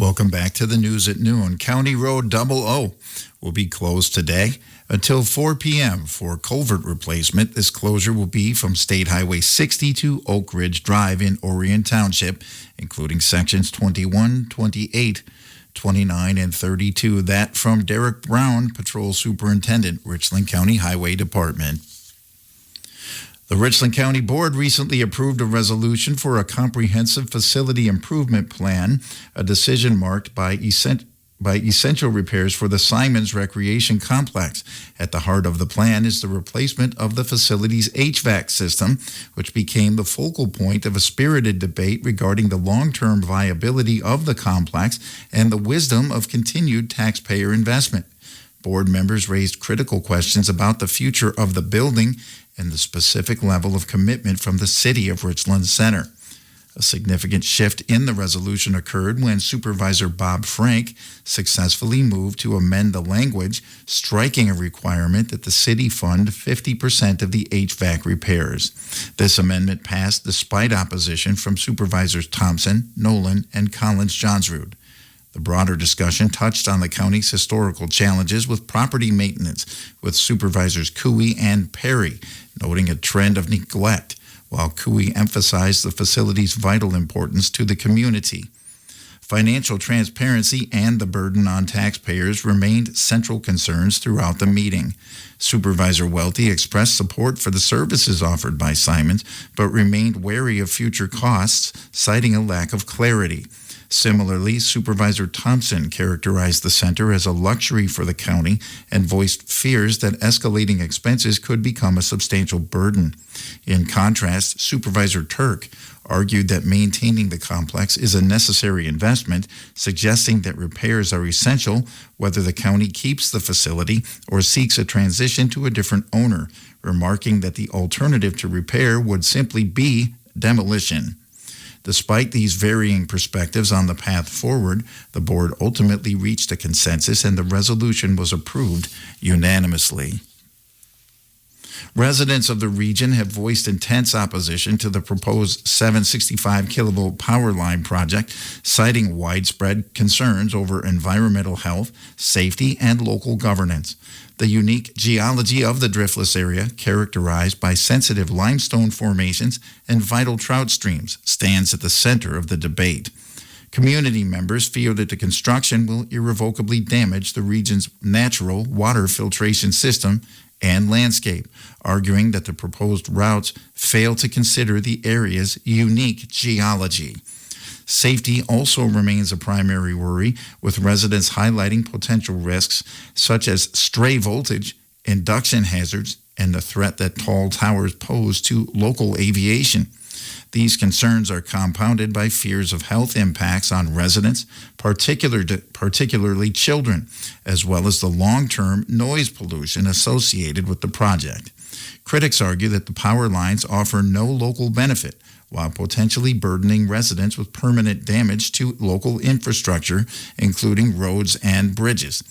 Welcome back to the news at noon. County Road 00 will be closed today until 4 p.m. for culvert replacement. This closure will be from State Highway 60 to Oak Ridge Drive in Orion Township, including sections 21, 28, 29, and 32. That from Derek Brown, Patrol Superintendent, Richland County Highway Department. The Richland County Board recently approved a resolution for a comprehensive facility improvement plan, a decision marked by essential repairs for the Simons Recreation Complex. At the heart of the plan is the replacement of the facility's HVAC system, which became the focal point of a spirited debate regarding the long-term viability of the complex and the wisdom of continued taxpayer investment. Board members raised critical questions about the future of the building and the specific level of commitment from the City of Richland Center. A significant shift in the resolution occurred when Supervisor Bob Frank successfully moved to amend the language, striking a requirement that the city fund 50% of the HVAC repairs. This amendment passed despite opposition from Supervisors Thompson, Nolan, and Collins-Johnsrud. The broader discussion touched on the county's historical challenges with property maintenance, with Supervisors Cooey and Perry noting a trend of neglect, while Cooey emphasized the facility's vital importance to the community. Financial transparency and the burden on taxpayers remained central concerns throughout the meeting. Supervisor Welty expressed support for the services offered by Simons, but remained wary of future costs, citing a lack of clarity. Similarly, Supervisor Thompson characterized the center as a luxury for the county and voiced fears that escalating expenses could become a substantial burden. In contrast, Supervisor Turk argued that maintaining the complex is a necessary investment, suggesting that repairs are essential whether the county keeps the facility or seeks a transition to a different owner, remarking that the alternative to repair would simply be demolition. Despite these varying perspectives on the path forward, the board ultimately reached a consensus and the resolution was approved unanimously. Residents of the region have voiced intense opposition to the proposed 765 kilovolt power line project, citing widespread concerns over environmental health, safety, and local governance. The unique geology of the driftless area, characterized by sensitive limestone formations and vital trout streams, stands at the center of the debate. Community members fear that the construction will irrevocably damage the region's natural water filtration system and landscape, arguing that the proposed routes fail to consider the area's unique geology. Safety also remains a primary worry, with residents highlighting potential risks such as stray voltage, induction hazards, and the threat that tall towers pose to local aviation. These concerns are compounded by fears of health impacts on residents, particularly children, as well as the long-term noise pollution associated with the project. Critics argue that the power lines offer no local benefit, while potentially burdening residents with permanent damage to local infrastructure, including roads and bridges.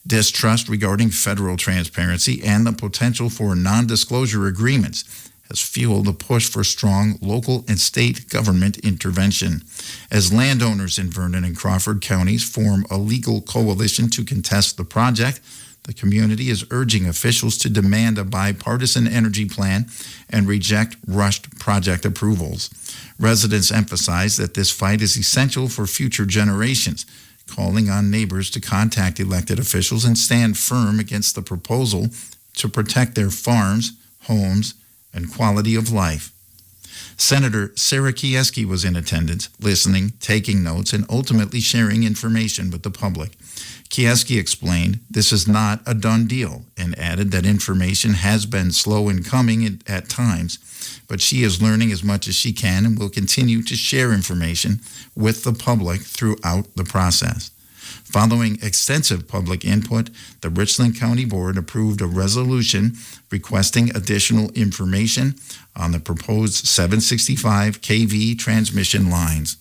Distrust regarding federal transparency and the potential for non-disclosure agreements has fueled a push for strong local and state government intervention. As landowners in Vernon and Crawford counties form a legal coalition to contest the project, the community is urging officials to demand a bipartisan energy plan and reject rushed project approvals. Residents emphasize that this fight is essential for future generations, calling on neighbors to contact elected officials and stand firm against the proposal to protect their farms, homes, and quality of life. Senator Sarah Kieski was in attendance, listening, taking notes, and ultimately sharing information with the public. Kieski explained this is not a done deal and added that information has been slow in coming at times, but she is learning as much as she can and will continue to share information with the public throughout the process. Following extensive public input, the Richland County Board approved a resolution requesting additional information on the proposed 765 kV transmission lines.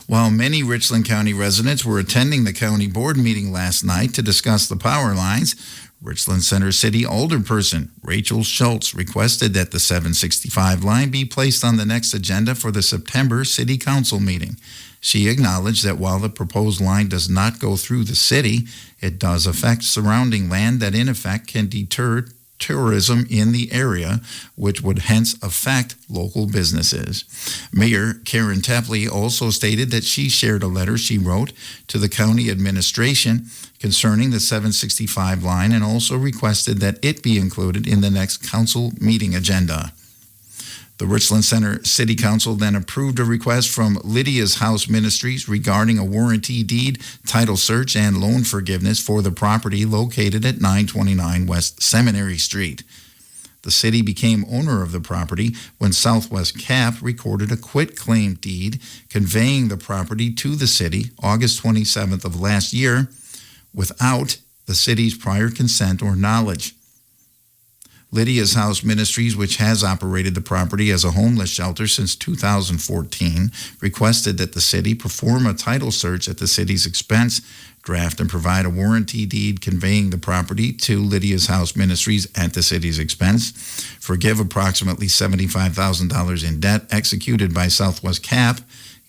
While many Richland County residents were attending the county board meeting last night to discuss the power lines, Richland Center City Alderperson Rachel Schultz requested that the 765 line be placed on the next agenda for the September City Council meeting. She acknowledged that while the proposed line does not go through the city, it does affect surrounding land that in effect can deter tourism in the area, which would hence affect local businesses. Mayor Karen Tepley also stated that she shared a letter she wrote to the county administration concerning the 765 line and also requested that it be included in the next council meeting agenda. The Richland Center City Council then approved a request from Lydia's House Ministries regarding a warranty deed, title search, and loan forgiveness for the property located at 929 West Seminary Street. The city became owner of the property when Southwest Cap recorded a quitclaim deed conveying the property to the city August 27th of last year without the city's prior consent or knowledge. Lydia's House Ministries, which has operated the property as a homeless shelter since 2014, requested that the city perform a title search at the city's expense, draft and provide a warranty deed conveying the property to Lydia's House Ministries at the city's expense, forgive approximately $75,000 in debt executed by Southwest Cap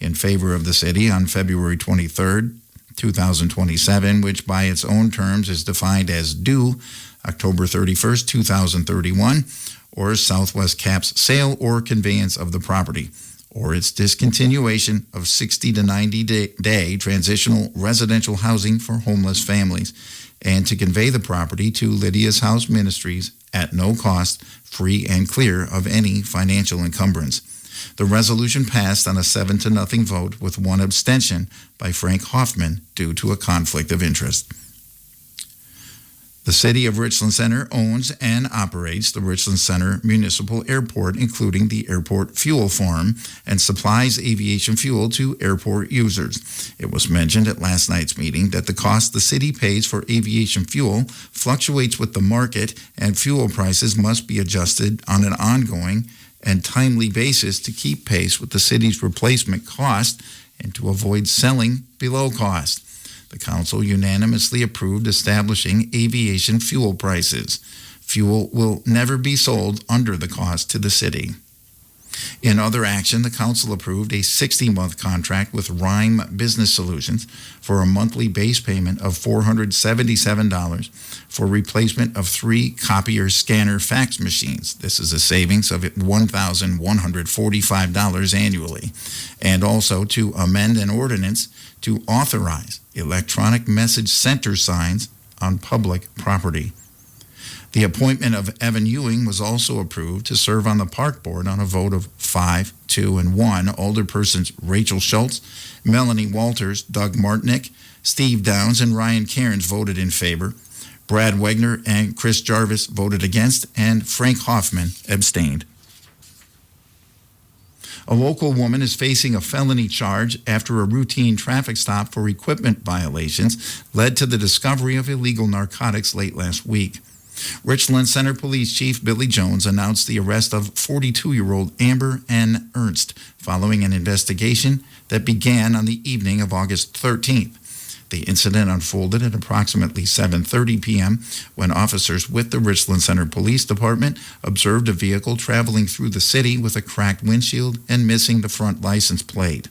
in favor of the city on February 23rd, 2027, which by its own terms is defined as due October 31st, 2031, or Southwest Cap's sale or conveyance of the property, or its discontinuation of 60 to 90-day transitional residential housing for homeless families, and to convey the property to Lydia's House Ministries at no cost, free and clear of any financial encumbrance. The resolution passed on a 7-0 vote with one abstention by Frank Hoffman due to a conflict of interest. The City of Richland Center owns and operates the Richland Center Municipal Airport, including the airport fuel farm, and supplies aviation fuel to airport users. It was mentioned at last night's meeting that the cost the city pays for aviation fuel fluctuates with the market, and fuel prices must be adjusted on an ongoing and timely basis to keep pace with the city's replacement cost and to avoid selling below cost. The council unanimously approved establishing aviation fuel prices. Fuel will never be sold under the cost to the city. In other action, the council approved a 60-month contract with Rhyme Business Solutions for a monthly base payment of $477 for replacement of 3 copier scanner fax machines. This is a savings of $1,145 annually, and also to amend an ordinance to authorize electronic message center signs on public property. The appointment of Evan Ewing was also approved to serve on the park board on a vote of 5, 2, and 1. Alderpersons Rachel Schultz, Melanie Walters, Doug Martinick, Steve Downs, and Ryan Cairns voted in favor. Brad Wegner and Chris Jarvis voted against, and Frank Hoffman abstained. A local woman is facing a felony charge after a routine traffic stop for equipment violations led to the discovery of illegal narcotics late last week. Richland Center Police Chief Billy Jones announced the arrest of 42-year-old Amber N. Ernst following an investigation that began on the evening of August 13th. The incident unfolded at approximately 7:30 p.m. when officers with the Richland Center Police Department observed a vehicle traveling through the city with a cracked windshield and missing the front license plate.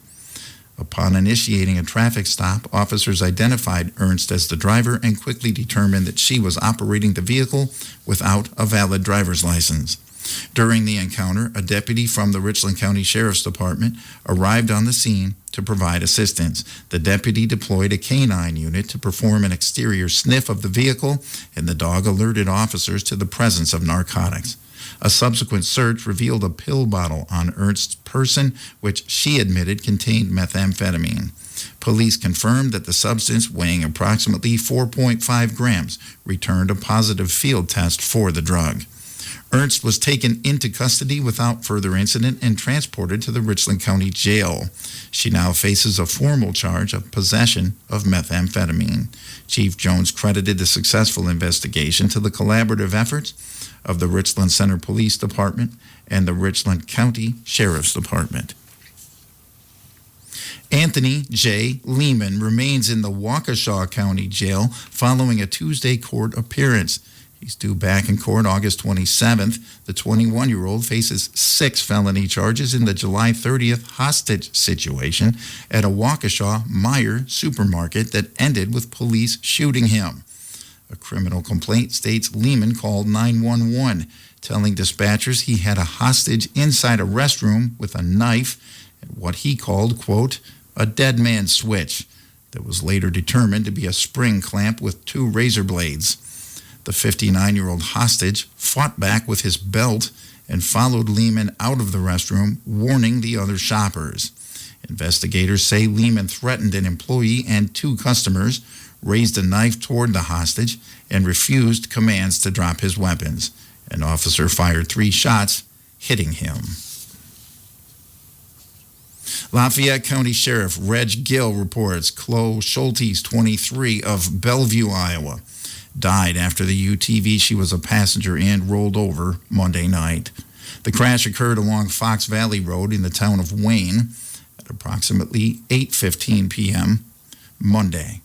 Upon initiating a traffic stop, officers identified Ernst as the driver and quickly determined that she was operating the vehicle without a valid driver's license. During the encounter, a deputy from the Richland County Sheriff's Department arrived on the scene to provide assistance. The deputy deployed a canine unit to perform an exterior sniff of the vehicle, and the dog alerted officers to the presence of narcotics. A subsequent search revealed a pill bottle on Ernst's person, which she admitted contained methamphetamine. Police confirmed that the substance, weighing approximately 4.5 grams, returned a positive field test for the drug. Ernst was taken into custody without further incident and transported to the Richland County Jail. She now faces a formal charge of possession of methamphetamine. Chief Jones credited the successful investigation to the collaborative efforts of the Richland Center Police Department and the Richland County Sheriff's Department. Anthony Anthony J. Lehman remains in the Waukesha County Jail following a Tuesday court appearance. He's due back in court August 27th. The 21-year-old faces 6 felony charges in the July 30th hostage situation at a Waukesha Meijer supermarket that ended with police shooting him. A criminal complaint states Lehman called 911, telling dispatchers he had a hostage inside a restroom with a knife and what he called, quote, a dead man's switch that was later determined to be a spring clamp with 2 razor blades. The 59-year-old hostage fought back with his belt and followed Lehman out of the restroom, warning the other shoppers. Investigators say Lehman threatened an employee and 2 customers, raised a knife toward the hostage, and refused commands to drop his weapons. An officer fired 3 shots, hitting him. Lafayette County Sheriff Reg Gill reports Chloe Schultes, 23, of Bellevue, Iowa, died after the UTV she was a passenger in rolled over Monday night. The crash occurred along Fox Valley Road in the town of Wayne at approximately 8:15 p.m. Monday.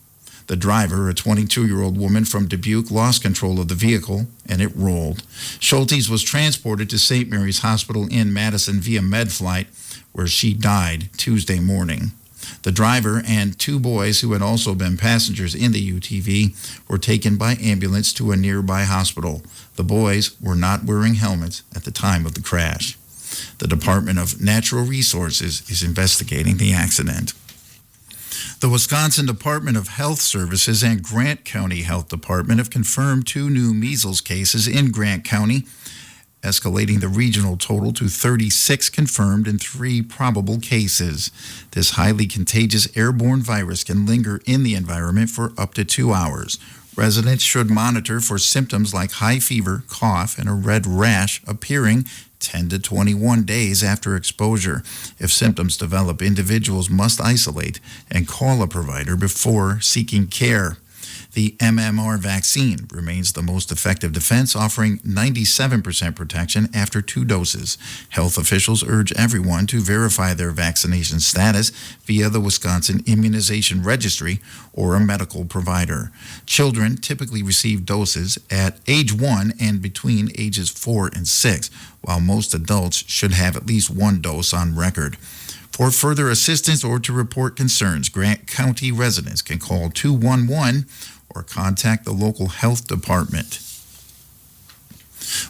The driver, a 22-year-old woman from Dubuque, lost control of the vehicle and it rolled. Schultes was transported to St. Mary's Hospital in Madison via med flight, where she died Tuesday morning. The driver and 2 boys who had also been passengers in the UTV were taken by ambulance to a nearby hospital. The boys were not wearing helmets at the time of the crash. The Department of Natural Resources is investigating the accident. The Wisconsin Department of Health Services and Grant County Health Department have confirmed 2 new measles cases in Grant County, escalating the regional total to 36 confirmed and 3 probable cases. This highly contagious airborne virus can linger in the environment for up to 2 hours. Residents should monitor for symptoms like high fever, cough, and a red rash appearing 10 to 21 days after exposure. If symptoms develop, individuals must isolate and call a provider before seeking care. The MMR vaccine remains the most effective defense, offering 97% protection after 2 doses. Health officials urge everyone to verify their vaccination status via the Wisconsin Immunization Registry or a medical provider. Children typically receive doses at age 1 and between ages 4 and 6, while most adults should have at least 1 dose on record. For further assistance or to report concerns, Grant County residents can call 211 or contact the local health department.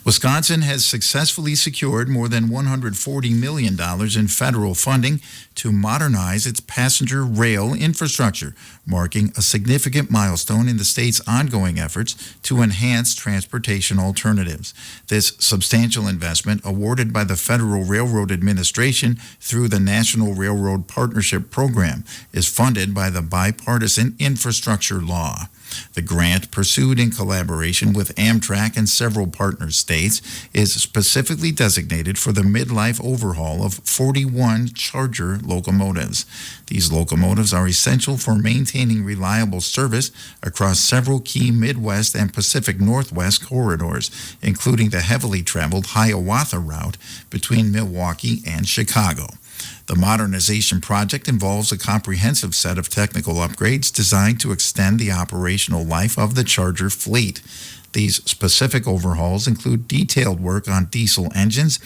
Wisconsin has successfully secured more than $140 million in federal funding to modernize its passenger rail infrastructure, marking a significant milestone in the state's ongoing efforts to enhance transportation alternatives. This substantial investment, awarded by the Federal Railroad Administration through the National Railroad Partnership Program, is funded by the bipartisan infrastructure law. The grant, pursued in collaboration with Amtrak and several partner states, is specifically designated for the midlife overhaul of 41 Charger locomotives. These locomotives are essential for maintaining reliable service across several key Midwest and Pacific Northwest corridors, including the heavily traveled Hiawatha route between Milwaukee and Chicago. The modernization project involves a comprehensive set of technical upgrades designed to extend the operational life of the Charger fleet. These specific overhauls include detailed work on diesel engines,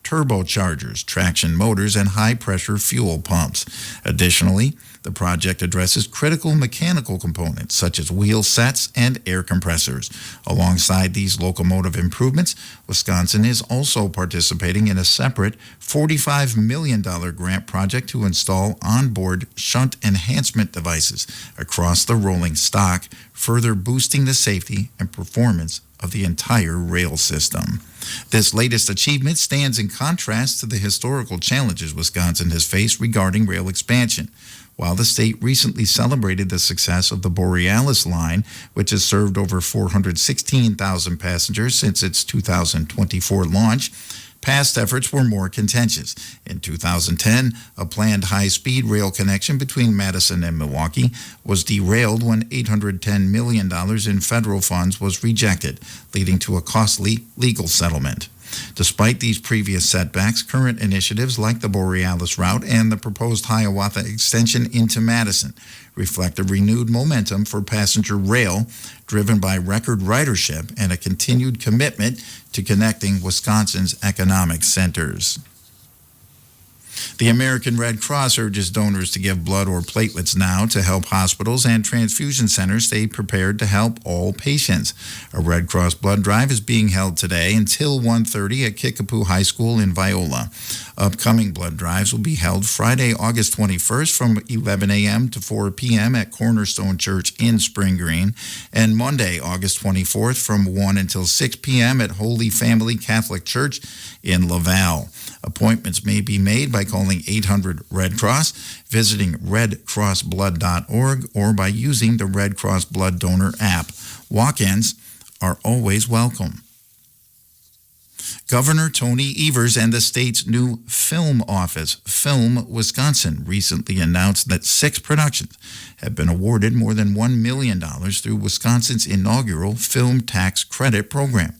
turbochargers, traction motors, and high-pressure fuel pumps. Additionally, the project addresses critical mechanical components such as wheel sets and air compressors. Alongside these locomotive improvements, Wisconsin is also participating in a separate $45 million grant project to install onboard shunt enhancement devices across the rolling stock, further boosting the safety and performance of the entire rail system. This latest achievement stands in contrast to the historical challenges Wisconsin has faced regarding rail expansion. While the state recently celebrated the success of the Borealis line, which has served over 416,000 passengers since its 2024 launch, past efforts were more contentious. In 2010, a planned high-speed rail connection between Madison and Milwaukee was derailed when $810 million in federal funds was rejected, leading to a costly legal settlement. Despite these previous setbacks, current initiatives like the Borealis route and the proposed Hiawatha extension into Madison reflect a renewed momentum for passenger rail, driven by record ridership and a continued commitment to connecting Wisconsin's economic centers. The American Red Cross urges donors to give blood or platelets now to help hospitals and transfusion centers stay prepared to help all patients. A Red Cross blood drive is being held today until 1:30 at Kickapoo High School in Viola. Upcoming blood drives will be held Friday, August 21st from 11 a.m. to 4 p.m. at Cornerstone Church in Spring Green, and Monday, August 24th from 1 until 6 p.m. at Holy Family Catholic Church in Laval. Appointments may be made by calling 800-RED CROSS, visiting redcrossblood.org, or by using the Red Cross Blood Donor app. Walk-ins are always welcome. Governor Tony Evers and the state's new film office, Film Wisconsin, recently announced that 6 productions have been awarded more than $1 million through Wisconsin's inaugural Film Tax Credit Program.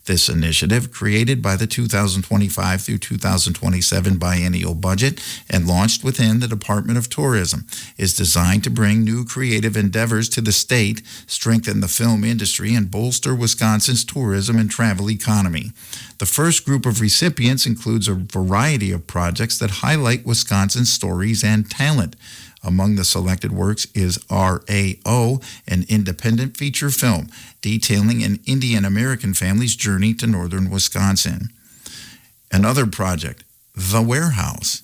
This initiative, created by the 2025 through 2027 biennial budget and launched within the Department of Tourism, is designed to bring new creative endeavors to the state, strengthen the film industry, and bolster Wisconsin's tourism and travel economy. The first group of recipients includes a variety of projects that highlight Wisconsin's stories and talent. Among the selected works is WRCO, an independent feature film detailing an Indian American family's journey to northern Wisconsin. Another project, The Warehouse,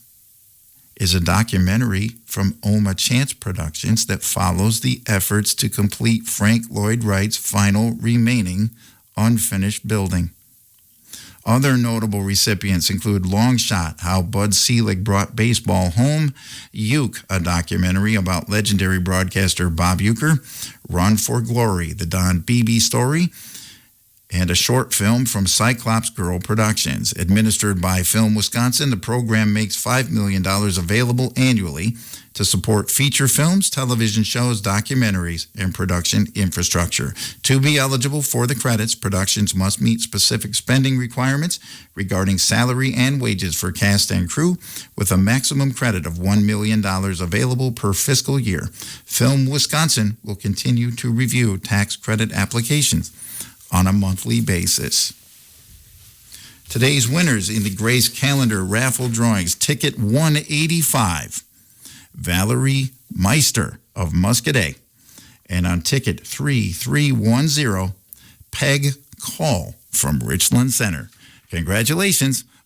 is a documentary from Oma Chance Productions that follows the efforts to complete Frank Lloyd Wright's final remaining unfinished building. Other notable recipients include Long Shot, How Bud Selig Brought Baseball Home, Uke, a documentary about legendary broadcaster Bob Uecker, Run for Glory, the Don Beebe story, and a short film from Cyclops Girl Productions. Administered by Film Wisconsin, the program makes $5 million available annually to support feature films, television shows, documentaries, and production infrastructure. To be eligible for the credits, productions must meet specific spending requirements regarding salary and wages for cast and crew, with a maximum credit of $1 million available per fiscal year. Film Wisconsin will continue to review tax credit applications on a monthly basis. Today's winners in the Grace Calendar raffle drawings: ticket 185, Valerie Meister of Muscadet, and on ticket 3310, Peg Call from Richland Center. Congratulations.